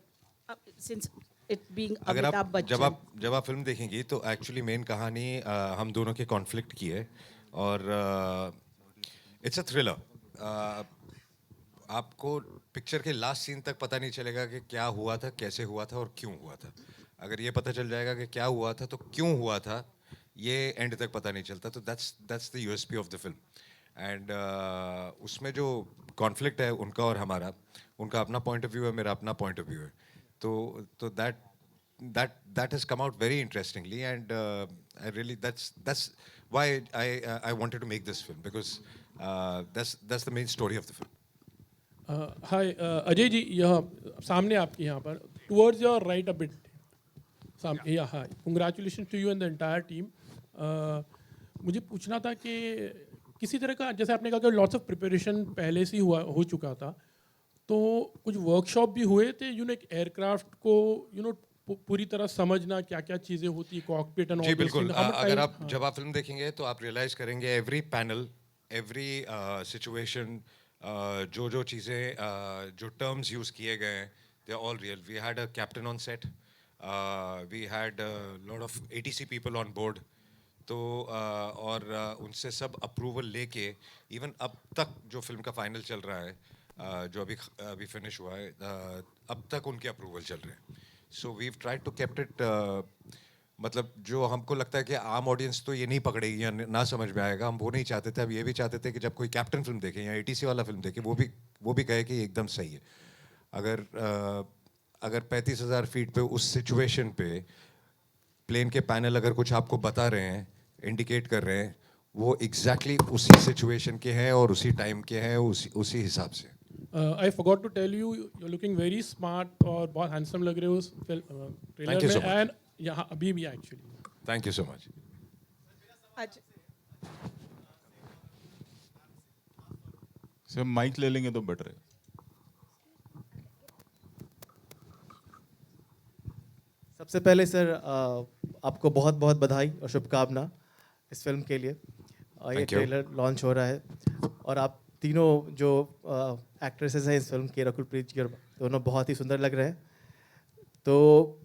since it being Amitabh Bachchan. जब आप film देखेंगी तो actually main कहानी हम दोनों के conflict की है और इट्स अ थ्रिलर. आपको पिक्चर के लास्ट सीन तक पता नहीं चलेगा कि क्या हुआ था, कैसे हुआ था और क्यों हुआ था. अगर ये पता चल जाएगा कि क्या हुआ था तो क्यों हुआ था, ये एंड तक पता नहीं चलता. तो that's the USP of the film. And उसमें जो कॉन्फ्लिक्ट है उनका और हमारा, उनका अपना पॉइंट ऑफ व्यू है, मेरा अपना पॉइंट ऑफ व्यू है. तो that has come out very interestingly, and I really that's why I wanted to make this film, because that's the main story of the film. Hi, Ajay ji, यहाँ सामने आपके यहाँ पर towards your right a bit. Yeah, hi. Congratulations to you and the entire team. मुझे पूछना था कि किसी तरह का, जैसे आपने कहा कि lots of preparation पहले से हो चुका था, तो कुछ वर्कशॉप भी हुए थे, एक एयरक्राफ्ट को पूरी तरह समझना, क्या क्या चीज़ें होती है, कॉकपिट एंड ऑल. जी बिल्कुल. अगर आप जब आप फिल्म देखेंगे तो आप रियलाइज करेंगे एवरी पैनल, एवरी सिचुएशन, जो चीज़ें, जो टर्म्स यूज़ किए गए हैं, they are all real. We had a captain on set, we had lot of ATC people on board. तो और उनसे सब अप्रूवल लेके इवन अब तक जो फिल्म का फाइनल चल रहा है, जो अभी फिनिश हुआ है, अब तक उनके अप्रूवल चल रहे हैं. So we tried to kept it, मतलब जो हमको लगता है कि आम ऑडियंस तो ये नहीं पकड़ेगी या ना समझ में आएगा, हम वो नहीं चाहते थे. अब ये भी चाहते थे कि जब कोई कैप्टन फिल्म देखे या ATC वाला फिल्म देखे, वो भी कहे कि एकदम सही है. अगर 35,000 फीट पे उस सिचुएशन पे प्लेन के पैनल अगर कुछ आपको बता रहे हैं, इंडिकेट कर रहे हैं, वो एग्जैक्टली उसी सिचुएशन के हैं और उसी टाइम के हैं, उसी हिसाब से. I forgot to tell you, you're looking very smart और बहुत हैंडसम लग रहे हो उस ट्रेलर में, एंड यहाँ अभी भी actually. Thank you so much. Sir mike ले लेंगे तो बेटर है. सबसे पहले सर आपको बहुत बहुत बधाई और शुभकामना इस फिल्म के लिए. ये ट्रेलर लॉन्च हो रहा है और आप तीनों जो एक्ट्रेसेस हैं इस फिल्म के, रकुलप्रीत जी, दोनों बहुत ही सुंदर लग रहे हैं. तो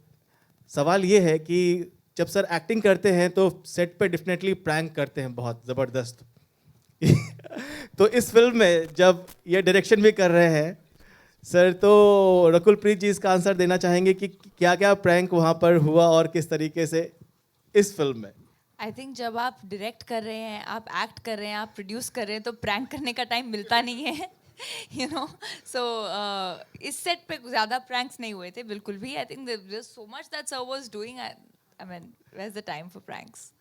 सवाल ये है कि जब सर एक्टिंग करते हैं तो सेट पे डेफिनेटली प्रैंक करते हैं बहुत ज़बरदस्त. तो इस फिल्म में जब ये डायरेक्शन भी कर रहे हैं सर, तो रकुलप्रीत जी इसका आंसर देना चाहेंगे कि क्या क्या प्रैंक वहाँ पर हुआ और किस तरीके से इस फिल्म में. आई थिंक जब आप डायरेक्ट कर रहे हैं, आप एक्ट कर रहे हैं, आप प्रोड्यूस कर रहे हैं, तो प्रैंक करने का टाइम मिलता नहीं है. सो इस सेट पे ज़्यादा प्रैंक्स नहीं हुए थे बिल्कुल भी. I think there is so much that sir was doing. I mean where is the time for pranks.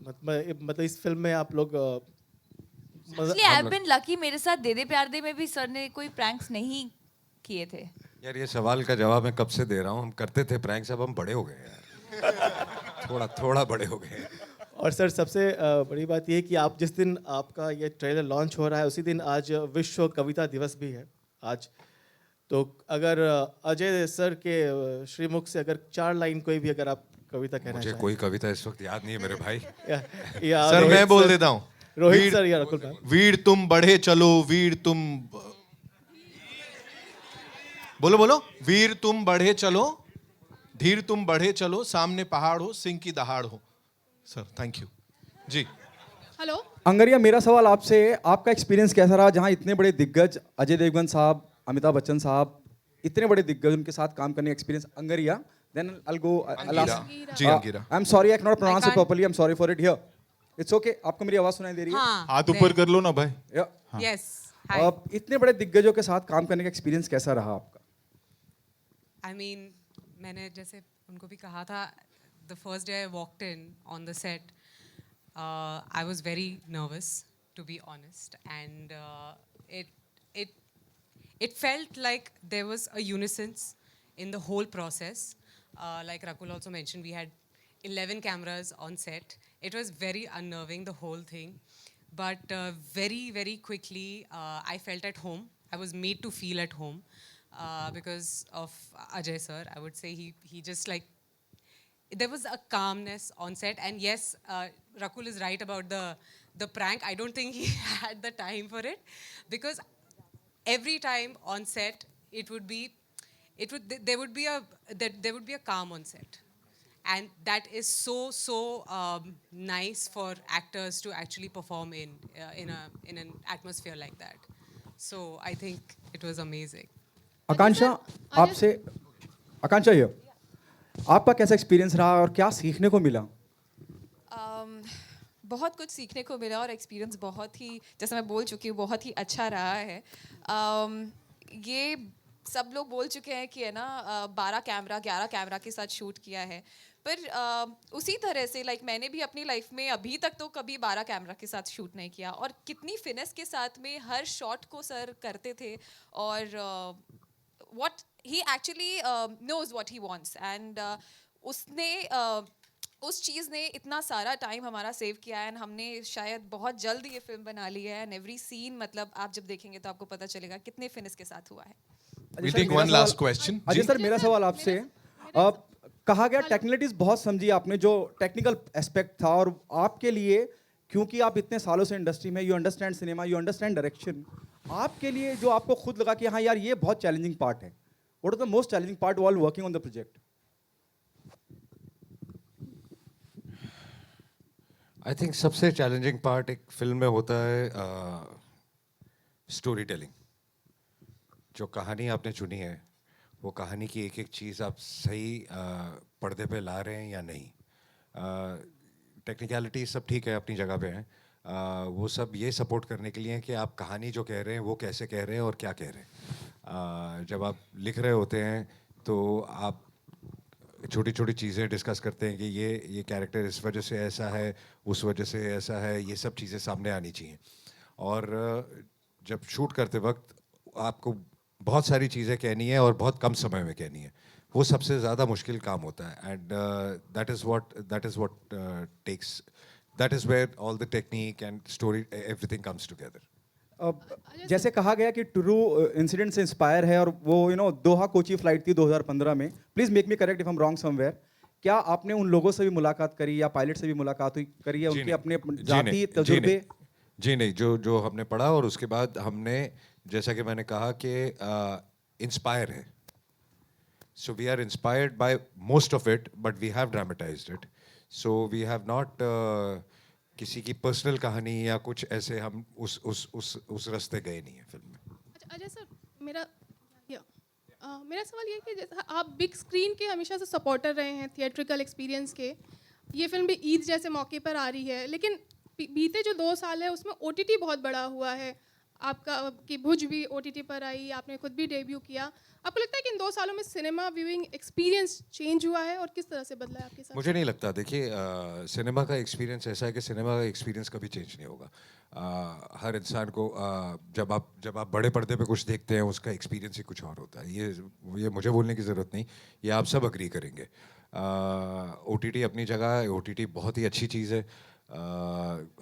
मतलब इस फिल्म में आप लोग actually I have been lucky, मेरे साथ दे दे प्यार दे में भी सर ने कोई प्रैंक्स नहीं किए थे. यार ये सवाल का जवाब मैं कब से दे रहा हूँ. हम करते थे प्रैंक्स, अब हम बड़े हो गए यार. थोड़ा बड़े हो गए. और सर सबसे बड़ी बात ये है कि आप जिस दिन आपका ये ट्रेलर लॉन्च हो रहा है उसी दिन आज विश्व कविता दिवस भी है आज. तो अगर अजय सर के श्रीमुख से अगर 4 लाइन कोई भी अगर आप कविता कहना मुझे चाहें. कोई कविता इस वक्त याद नहीं है मेरे भाई. सर मैं बोल देता हूँ. रोहित सर या रकुल भाई. वीर तुम बढ़े चलो, वीर तुम बोलो. वीर तुम बढ़े चलो, धीर तुम बढ़े चलो, सामने पहाड़ हो, सिंह की दहाड़ हो. Sir thank you ji. Hello Angira, मेरा सवाल आपसे, आपका एक्सपीरियंस कैसा रहा जहां इतने बड़े दिग्गज अजय देवगन साहब, अमिताभ बच्चन साहब, इतने बड़े दिग्गज, उनके साथ काम करने का experience. Angira, then I'll go. I'll ask. जी, Angira. I'm sorry, I cannot pronounce it properly. I'm sorry for it here. It's okay. आपको मेरी आवाज सुनाई दे रही है? हाँ, हाथ ऊपर कर लो ना भाई. Yeah. Yes. इतने बड़े दिग्गजों के साथ काम करने का एक्सपीरियंस कैसा रहा आपका? I mean, मैंने जैसे उनको भी कहा था, the first day I walked in on the set, I was very nervous, to be honest, and it felt like there was a unison in the whole process. Like Rakul also mentioned, we had 11 cameras on set. It was very unnerving, the whole thing. But very, very quickly, I felt at home. I was made to feel at home because of Ajay sir. I would say he just like, there was a calmness on set. And yes, Rakul is right about the prank. I don't think he had the time for it because every time on set, there would be a calm on set, and that is so nice for actors to actually perform in an atmosphere like that. So I think it was amazing. आकांक्षा, ये आपका कैसा experience रहा और क्या सीखने को मिला? बहुत कुछ सीखने को मिला और एक्सपीरियंस बहुत ही, जैसे मैं बोल चुकी हूँ, बहुत ही अच्छा रहा है. ये सब लोग बोल चुके हैं कि है ना 11 कैमरा के साथ शूट किया है, पर उसी तरह से लाइक मैंने भी अपनी लाइफ में अभी तक तो कभी 12 कैमरा के साथ शूट नहीं किया, और कितनी फिनेस के साथ में हर शॉट को सर करते थे, और what he actually knows what he wants, and उसने उस चीज़ ने इतना सारा टाइम हमारा सेव किया है, एंड हमने शायद बहुत जल्द ये फिल्म बना ली है, एंड एवरी सीन मतलब आप जब देखेंगे तो आपको पता चलेगा कितने फिनिश के साथ हुआ है. We'll take one last question. Ajay sir, मेरा सवाल आपसे, कहा गया टेक्निकलिटीज बहुत समझी आपने, जो टेक्निकल एस्पेक्ट था, और आपके लिए क्योंकि आप इतने सालों से इंडस्ट्री में, you understand cinema, you understand direction, आपके लिए जो आपको खुद लगा कि हाँ यार ये बहुत चैलेंजिंग पार्ट है, what is the most challenging part while working on the project? I think सबसे चैलेंजिंग पार्ट एक फिल्म में होता है स्टोरी टेलिंग. जो कहानी आपने चुनी है, वो कहानी की एक एक चीज़ आप सही पर्दे पे ला रहे हैं या नहीं. टेक्निकलिटी सब ठीक है, अपनी जगह पे हैं, वो सब ये सपोर्ट करने के लिए हैं कि आप कहानी जो कह रहे हैं वो कैसे कह रहे हैं और क्या कह रहे हैं. जब आप लिख रहे होते हैं तो आप छोटी छोटी चीज़ें डिस्कस करते हैं कि ये कैरेक्टर इस वजह से ऐसा है, उस वजह से ऐसा है, ये सब चीज़ें सामने आनी चाहिए. और जब शूट करते वक्त आपको बहुत सारी चीज़ें कहनी है और बहुत कम समय में कहनी है, वो सबसे ज़्यादा मुश्किल काम होता है. And that is what takes, that is where all the technique and story everything comes together. जैसे कहा गया कि ट्रू इंसिडेंट से इंस्पायर है, और वो दोहा कोची फ्लाइट थी 2015 में. Please make me correct if I am wrong somewhere. क्या आपने उन लोगों से भी मुलाकात करी या पायलट से भी मुलाकात करी है, उनके अपने जाती तजुर्बे? जी नहीं, जो हमने पढ़ा, और उसके बाद हमने, जैसा कि मैंने कहा कि इंस्पायर है, so we are inspired by most of it, but we have dramatised it. So we have not किसी की पर्सनल कहानी या कुछ ऐसे, हम उस रास्ते गए नहीं है फिल्म में. अजय सर, मेरा सवाल ये है कि जैसे आप बिग स्क्रीन के हमेशा से सपोर्टर रहे हैं, थिएट्रिकल एक्सपीरियंस के, ये फिल्म भी ईद जैसे मौके पर आ रही है, लेकिन बीते जो 2 साल है उसमें OTT बहुत बड़ा हुआ है. आपका कि भुज भी OTT पर आई, आपने खुद भी डेब्यू किया. आपको लगता है कि इन 2 सालों में सिनेमा व्यूइंग एक्सपीरियंस चेंज हुआ है, और किस तरह से बदला है आपके साथ? मुझे नहीं लगता. देखिए, सिनेमा का एक्सपीरियंस ऐसा है कि सिनेमा का एक्सपीरियंस कभी चेंज नहीं होगा. हर इंसान को जब आप बड़े पर्दे पे कुछ देखते हैं, उसका एक्सपीरियंस ही कुछ और होता है. ये मुझे बोलने की ज़रूरत नहीं, ये आप सब अग्री करेंगे. OTT अपनी जगह है, OTT बहुत ही अच्छी चीज़ है.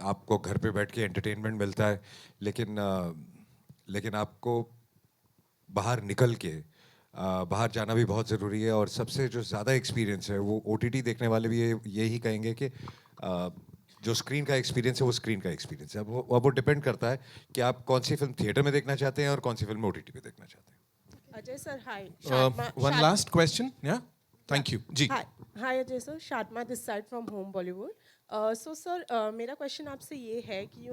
आपको घर पे बैठ के एंटरटेनमेंट मिलता है, लेकिन आपको बाहर निकल के बाहर जाना भी बहुत ज़रूरी है. और सबसे जो ज़्यादा एक्सपीरियंस है वो OTT देखने वाले भी यही कहेंगे कि जो स्क्रीन का एक्सपीरियंस है वो स्क्रीन का एक्सपीरियंस है. वो डिपेंड करता है कि आप कौन सी फिल्म थिएटर में देखना चाहते हैं और कौन सी फिल्म OTT पे देखना चाहते हैं. Ajay sir, hi. One last question, yeah? Thank you. जी. Hi. Hi Ajay sir, Shadma this side from home Bollywood. So sir, मेरा क्वेश्चन आपसे ये है कि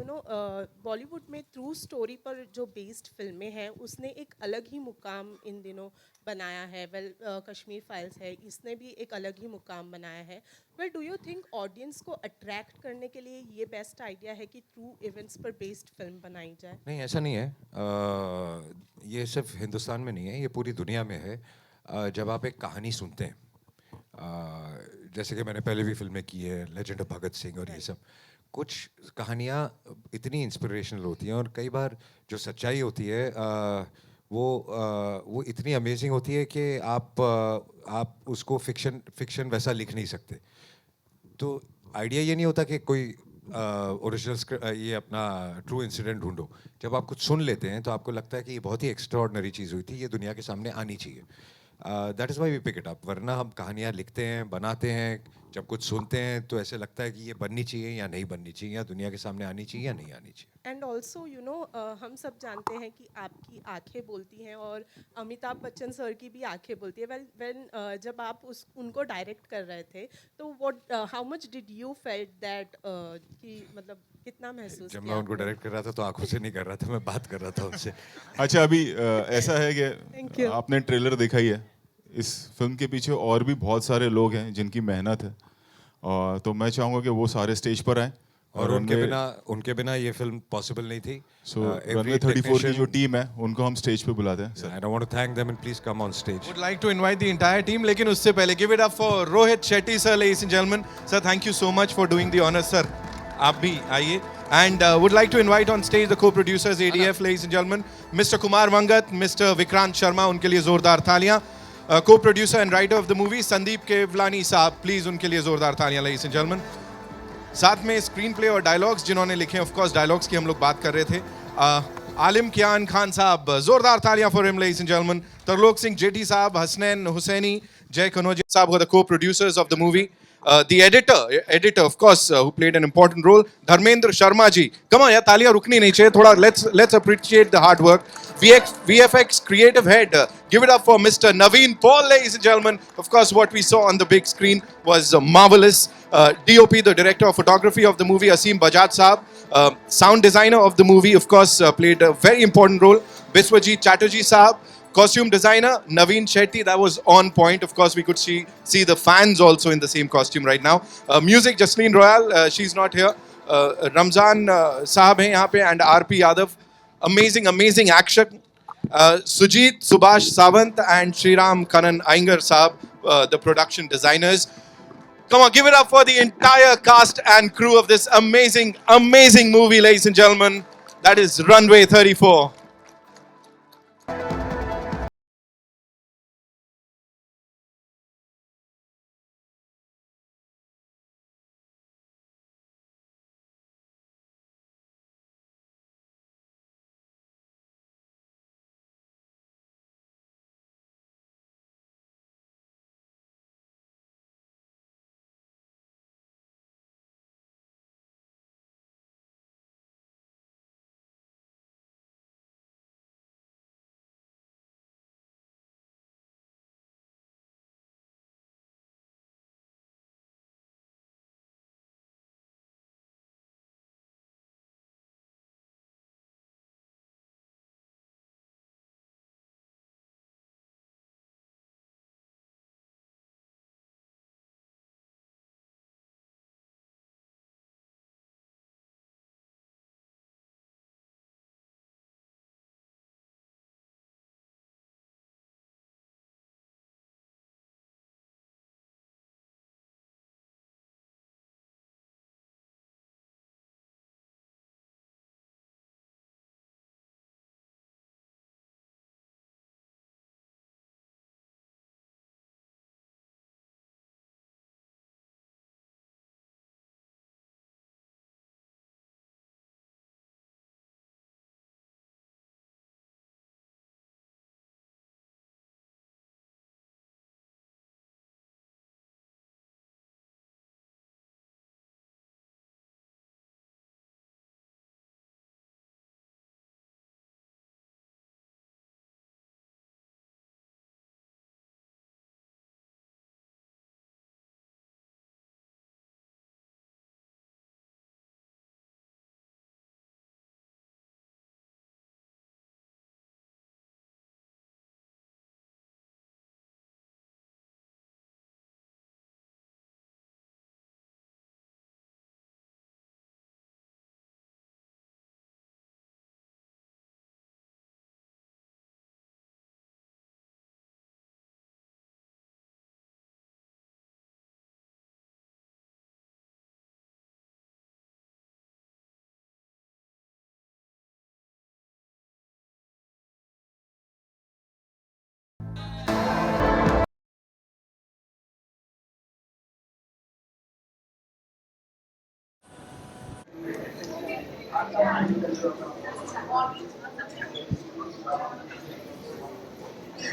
बॉलीवुड में ट्रू स्टोरी पर जो बेस्ड फिल्में हैं उसने एक अलग ही मुकाम इन दिनों बनाया है। वेल, कश्मीर फाइल्स है, इसने भी एक अलग ही मुकाम बनाया है। Well, do you think audience को अट्रैक्ट करने के लिए ये बेस्ट आइडिया है कि ट्रू इवेंट्स पर बेस्ड फिल्म बनाई जाए? नहीं, ऐसा नहीं है। ये सिर्फ हिंदुस्तान में नहीं है, ये पूरी दुनिया में है। जब आप एक कहानी सुनते हैं, जैसे कि मैंने पहले भी फिल्में की है, लेजेंड ऑफ भगत सिंह और ये सब, कुछ कहानियाँ इतनी इंस्पिरेशनल होती हैं और कई बार जो सच्चाई होती है वो इतनी अमेजिंग होती है कि आप उसको फिक्शन वैसा लिख नहीं सकते। तो आइडिया ये नहीं होता कि कोई ओरिजिनल ये अपना ट्रू इंसिडेंट ढूंढो। जब आप कुछ सुन लेते हैं तो आपको लगता है कि ये बहुत ही एक्स्ट्राऑर्डिनरी चीज़ हुई थी, ये दुनिया के सामने आनी चाहिए। That is why we pick it up. वरना हम कहानियाँ लिखते हैं, बनाते हैं, जब कुछ सुनते हैं तो ऐसे लगता है कि ये बननी चाहिए या नहीं बननी चाहिए, या दुनिया के सामने आनी चाहिए या नहीं आनी चाहिए। एंड ऑल्सो हम सब जानते हैं कि आपकी आंखें बोलती हैं और अमिताभ बच्चन सर की भी आंखें बोलती है। वेन जब आप उनको डायरेक्ट कर रहे थे तो how much did you felt that कि मतलब कितना महसूस जब किया मैं उनको आपने? डायरेक्ट कर रहा था तो आंखों से नहीं कर रहा था, मैं बात कर रहा था उनसे। अच्छा, अभी ऐसा है Thank कि you. आपने ट्रेलर देखा ही है। इस फिल्म के पीछे और भी बहुत सारे लोग हैं जिनकी मेहनत है, और तो मैं चाहूँगा कि वो सारे स्टेज पर आए। और उनके बिना ये फिल्म पॉसिबल नहीं थी। सो रनवे 34 की जो टीम है उनको हम स्टेज पे बुलाते हैं sir. I want to thank them and please come on stage. Would like to invite the entire team, लेकिन उससे पहले give it up for Rohit Shetty sir, ladies and gentlemen. Sir, thank you so much for doing the honors, sir. आप भी आइए. And would like to invite on stage the co-producers ADF, ladies and gentlemen, Mr. Kumar Vangat, Mr. Vikrant Sharma, उनके लिए जोरदार तालियां. Co-producer and writer of the movie Sandeep Kevlani साहब, please उनके लिए जोरदार तालियां, ladies and gentlemen. साथ में स्क्रीन प्ले और डायलॉग्स जिन्होंने लिखे हैं, ऑफ कोर्स डायलॉग्स की हम लोग बात कर रहे थे, आलिम कियान खान साहब, जोरदार तालियां for him, ladies and gentleman. Tarlok Singh जेठी साहब, हसनैन हुसैनी, जय कनौजिया साहब were the co-producers of the movie. The editor of course, who played an important role, Dharmendra Sharma ji. Come on, यार तालियां रुकनी नहीं चाहिए, थोड़ा let's appreciate the hard work. VFX creative head, give it up for Mr. Naveen Paul, ladies and gentlemen. Of course, what we saw on the big screen was marvelous. DOP, the director of photography of the movie, Asim Bajaj Saab. Sound designer of the movie, of course, played a very important role, Biswajit Chatterjee Saab. Costume designer, Naveen Shetty, that was on point. Of course, we could see the fans also in the same costume right now. Music, Jasleen Royal, she's not here. Ramzan Sahab hai yahan pe, and RP Yadav. Amazing action. Sujit Subhash Sawant and Sriram Kanan Iyengar Saab, the production designers. Come on, give it up for the entire cast and crew of this amazing movie, ladies and gentlemen. That is Runway 34.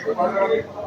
No, no, no.